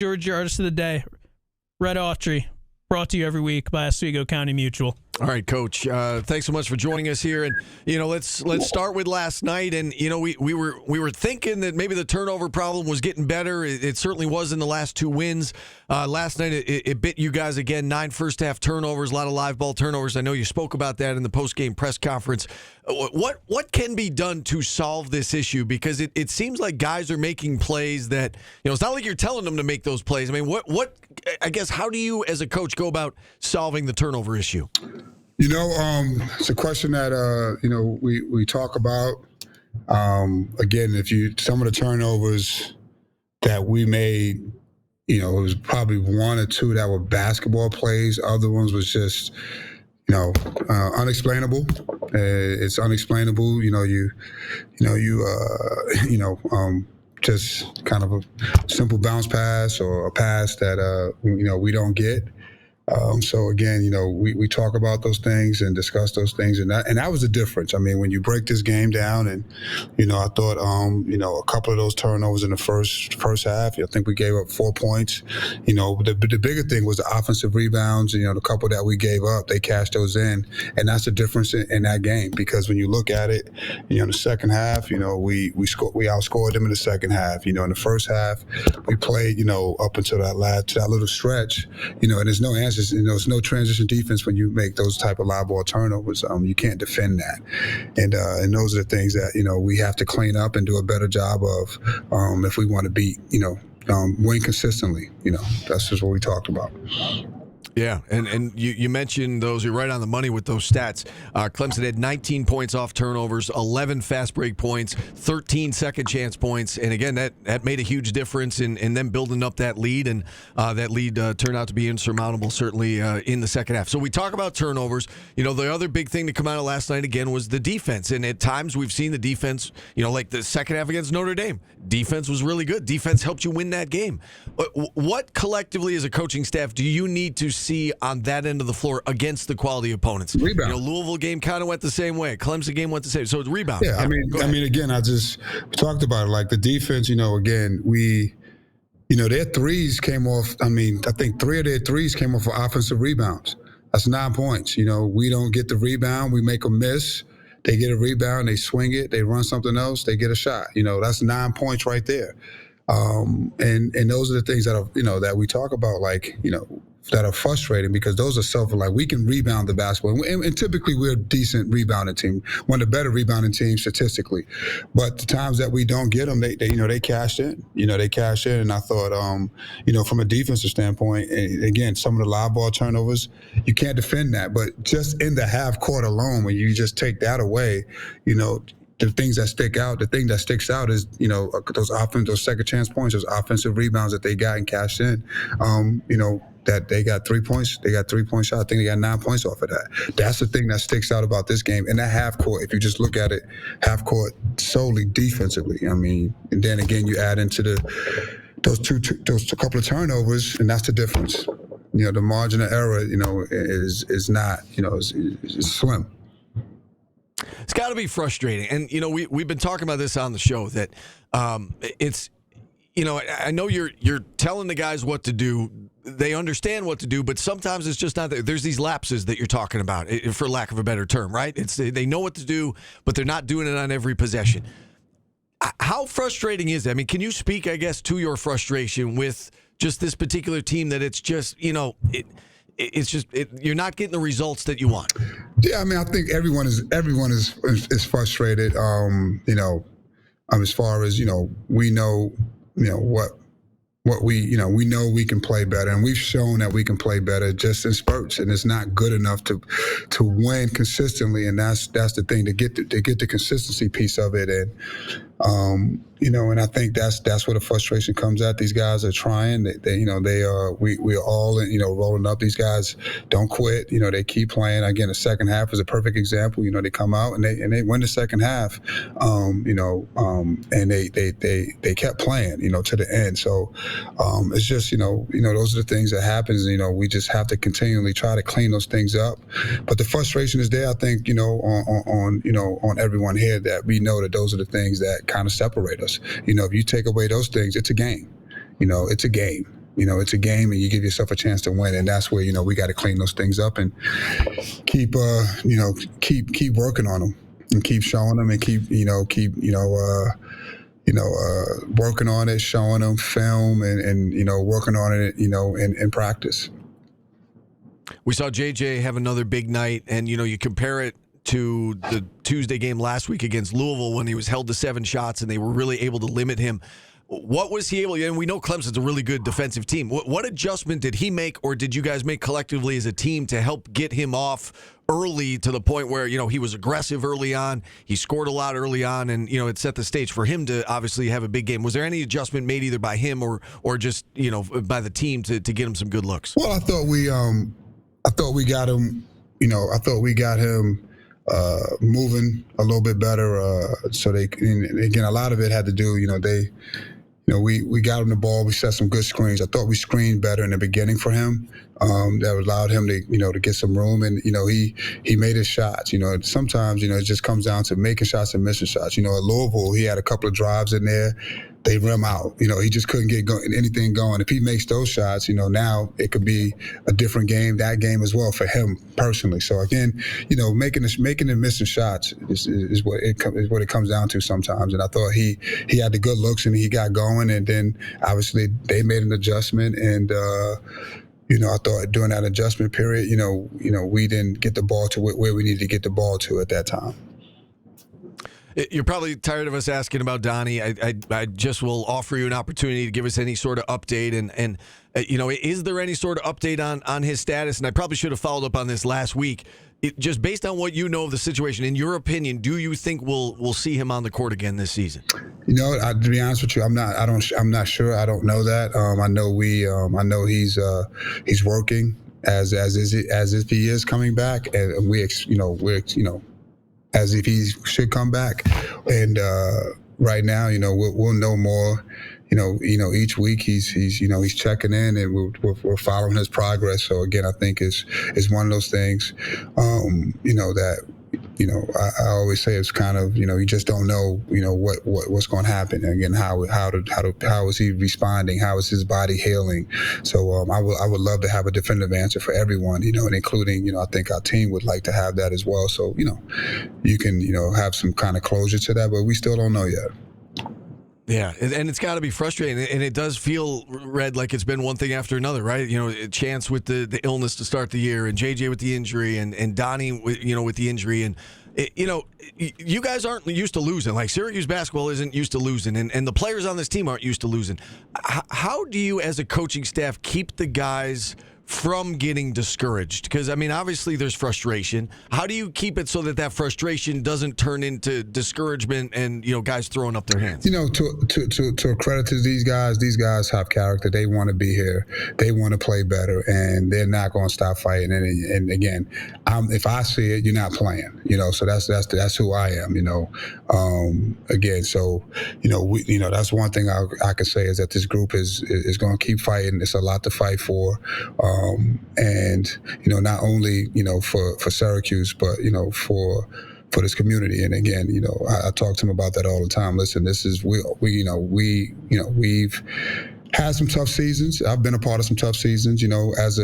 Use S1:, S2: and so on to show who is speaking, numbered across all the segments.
S1: Georgia Artist of the Day, Red Autry, brought to you every week by Oswego County Mutual.
S2: All right, Coach. Thanks so much for joining us here, and let's start with last night. And we were thinking that maybe the turnover problem was getting better. It certainly was in the last two wins. Last night it bit you guys again. 9 first half turnovers, a lot of live ball turnovers. I know you spoke about that in the post game press conference. What can be done to solve this issue? Because it seems like guys are making plays that it's not like you're telling them to make those plays. I mean, what I guess how do you as a coach go about solving the turnover issue?
S3: It's a question that we talk about. Again, some of the turnovers that we made, it was probably one or two that were basketball plays. Other ones was just, unexplainable. It's unexplainable. Just kind of a simple bounce pass or a pass that we don't get. So again, we talk about those things and discuss those things, and that was the difference. I mean, when you break this game down, and I thought, a couple of those turnovers in the first half, I think we gave up 4 points. The bigger thing was the offensive rebounds. The couple that we gave up, they cashed those in, and that's the difference in that game. Because when you look at it, in the second half, we outscored them in the second half. In the first half, we played, up until that little stretch, and there's no answer. There's no transition defense when you make those type of live ball turnovers. You can't defend that, and those are the things that we have to clean up and do a better job of if we want to beat win consistently. That's just what we talked about.
S2: Yeah, and you mentioned those. You're right on the money with those stats. Clemson had 19 points off turnovers, 11 fast break points, 13 second chance points, and again, that made a huge difference in them building up that lead, and that lead turned out to be insurmountable, certainly in the second half. So we talk about turnovers. The other big thing to come out of last night again was the defense, and at times we've seen the defense. Like the second half against Notre Dame, defense was really good. Defense helped you win that game. What collectively as a coaching staff do you need to see on that end of the floor against the quality opponents?
S3: Rebound.
S2: Louisville game kind of went the same way. Clemson game went the same. So it's rebound.
S3: Yeah, again, we talked about it. Like the defense, again, their threes came off. I think 3 of their threes came off for offensive rebounds. That's 9 points. We don't get the rebound. We make them miss. They get a rebound. They swing it. They run something else. They get a shot. That's 9 points right there. And those are the things that are, that we talk about, that are frustrating, because those are we can rebound the basketball. And typically we're a decent rebounding team, one of the better rebounding teams statistically. But the times that we don't get them, they cashed in. They cashed in. And I thought, from a defensive standpoint, again, some of the live ball turnovers, you can't defend that. But just in the half court alone, when you just take that away, the things that stick out, the thing that sticks out is, those second chance points, those offensive rebounds that they got and cashed in. That they got 3 points. They got 3-point shot. I think they got 9 points off of that. That's the thing that sticks out about this game. And that half court, if you just look at it, half court solely defensively. And then again, you add into those couple of turnovers, and that's the difference. The margin of error, is not, is slim.
S2: It's got to be frustrating. And, we've been talking about this on the show that it's, I know you're telling the guys what to do. They understand what to do, but sometimes it's just not there. There's these lapses that you're talking about, for lack of a better term, right? They know what to do, but they're not doing it on every possession. How frustrating is that? Can you speak, I guess, to your frustration with just this particular team, that it's just, it's just you're not getting the results that you want?
S3: Yeah, I think everyone is frustrated. As far as we know, what we know we can play better, and we've shown that we can play better just in spurts, and it's not good enough to win consistently, and that's the thing, to get the consistency piece of it, and and I think that's where the frustration comes at. These guys are trying. We are all rolling up. These guys don't quit. They keep playing. Again, the second half is a perfect example. They come out and they win the second half. And they kept playing. To the end. So it's just those are the things that happens. We just have to continually try to clean those things up. But the frustration is there. I think on everyone here, that we know that those are the things that kind of separate us. If you take away those things, it's a game. It's a game. it's a game, and you give yourself a chance to win, and that's where we got to clean those things up and keep working on them and keep showing them and keep working on it, showing them film and working on it, in practice.
S2: We saw JJ have another big night, and you compare it to the Tuesday game last week against Louisville when he was held to 7 shots and they were really able to limit him. What was he able to, and we know Clemson's a really good defensive team. What adjustment did he make, or did you guys make collectively as a team to help get him off early to the point where, he was aggressive early on, he scored a lot early on, and, it set the stage for him to obviously have a big game. Was there any adjustment made either by him or just, by the team to get him some good looks?
S3: Well, I thought we got him, moving a little bit better. So again, a lot of it had to do, we got him the ball. We set some good screens. I thought we screened better in the beginning for him. That allowed him to get some room, and he made his shots. Sometimes it just comes down to making shots and missing shots. At Louisville, he had a couple of drives in there. They rim out. He just couldn't get anything going. If he makes those shots, now it could be a different game. That game as well for him personally. So again, making and missing shots is what it comes down to sometimes. And I thought he had the good looks and he got going, and then obviously they made an adjustment, and I thought during that adjustment period, we didn't get the ball to where we needed to get the ball to at that time.
S2: You're probably tired of us asking about Donnie. I just will offer you an opportunity to give us any sort of update. And is there any sort of update on his status? And I probably should have followed up on this last week. Just based on what you know of the situation, in your opinion, do you think we'll see him on the court again this season?
S3: To be honest with you, I'm not sure. I don't know that. I know he's working as if he is coming back, and we're as if he should come back. And right now, we'll know more. Each week he's checking in, and we're following his progress. So again, I think it's one of those things, that. I always say it's kind of, you just don't know, what's going to happen. And again, how is he responding? How is his body healing? So I would love to have a definitive answer for everyone, and including, I think our team would like to have that as well. So, you can, have some kind of closure to that, but we still don't know yet.
S2: Yeah, and it's got to be frustrating, and it does feel, Red, like it's been one thing after another, right? Chance with the illness to start the year, and JJ with the injury, and Donnie, with the injury, and you guys aren't used to losing. Like Syracuse basketball isn't used to losing, and the players on this team aren't used to losing. How do you, as a coaching staff, keep the guys from getting discouraged? Because, obviously there's frustration. How do you keep it so that frustration doesn't turn into discouragement and, guys throwing up their hands?
S3: To credit to these guys have character. They want to be here. They want to play better, and they're not going to stop fighting. And again, if I see it, you're not playing, so that's who I am, again, so, that's one thing I could say is that this group is going to keep fighting. It's a lot to fight for. And not only for Syracuse, but for this community. And again, I talk to him about that all the time. Listen, this is we've had some tough seasons. I've been a part of some tough seasons, as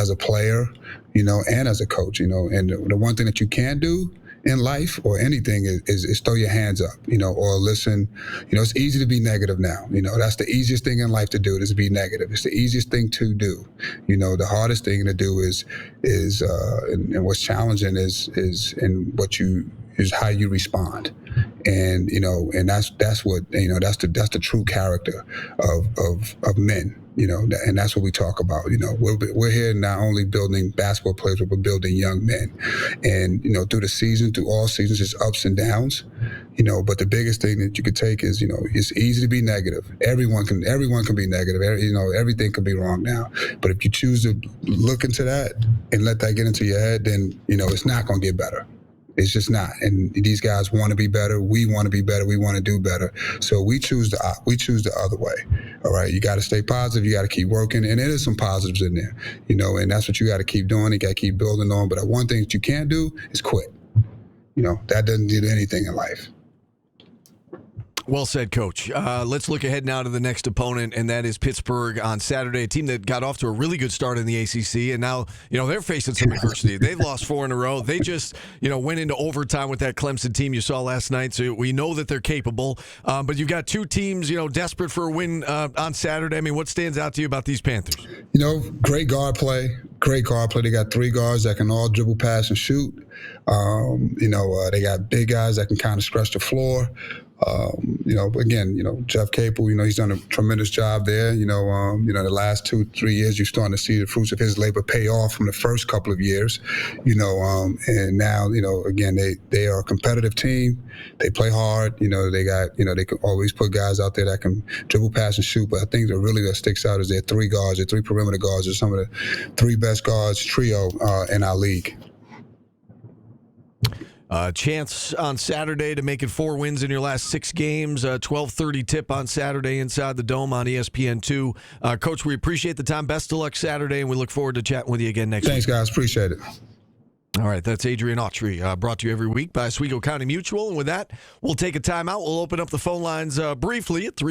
S3: a player, and as a coach, and the one thing that you can't do in life or anything is throw your hands up, or listen. It's easy to be negative now. That's the easiest thing in life to do, is be negative. It's the easiest thing to do. The hardest thing to do is and what's challenging is how you respond. And and that's what that's the true character of men. And that's what we talk about. We're here not only building basketball players, but we're building young men. And through the season, through all seasons, there's ups and downs. But the biggest thing that you could take is it's easy to be negative. Everyone can be negative. Everything can be wrong now. But if you choose to look into that and let that get into your head, then it's not going to get better. It's just not. And these guys want to be better. We want to be better. We want to do better. So we choose the other way. All right. You got to stay positive. You got to keep working. And there is some positives in there, and that's what you got to keep doing. You got to keep building on. But one thing that you can't do is quit. That doesn't do anything in life.
S2: Well said, Coach. Let's look ahead now to the next opponent, and that is Pittsburgh on Saturday, a team that got off to a really good start in the ACC, and now they're facing some adversity. They've lost 4 in a row. They just went into overtime with that Clemson team you saw last night, so we know that they're capable. But you've got 2 teams desperate for a win on Saturday. I mean, what stands out to you about these Panthers?
S3: Great guard play. Great guard play. They got 3 guards that can all dribble, pass, and shoot. They got big guys that can kind of stretch the floor. Jeff Capel, he's done a tremendous job there. The last 2-3 years, you're starting to see the fruits of his labor pay off from the first couple of years, and now, they are a competitive team. They play hard. They got, they can always put guys out there that can dribble, pass, and shoot. But I think that sticks out is their 3 guards, their 3 perimeter guards are some of the 3 best guards trio in our league.
S2: Chance on Saturday to make it 4 wins in your last 6 games. 12:30 tip on Saturday inside the Dome on ESPN2. Coach, we appreciate the time. Best of luck Saturday, and we look forward to chatting with you again next week.
S3: Thanks, guys. Appreciate it.
S2: All right, that's Adrian Autry, brought to you every week by Oswego County Mutual. And with that, we'll take a timeout. We'll open up the phone lines briefly at 3.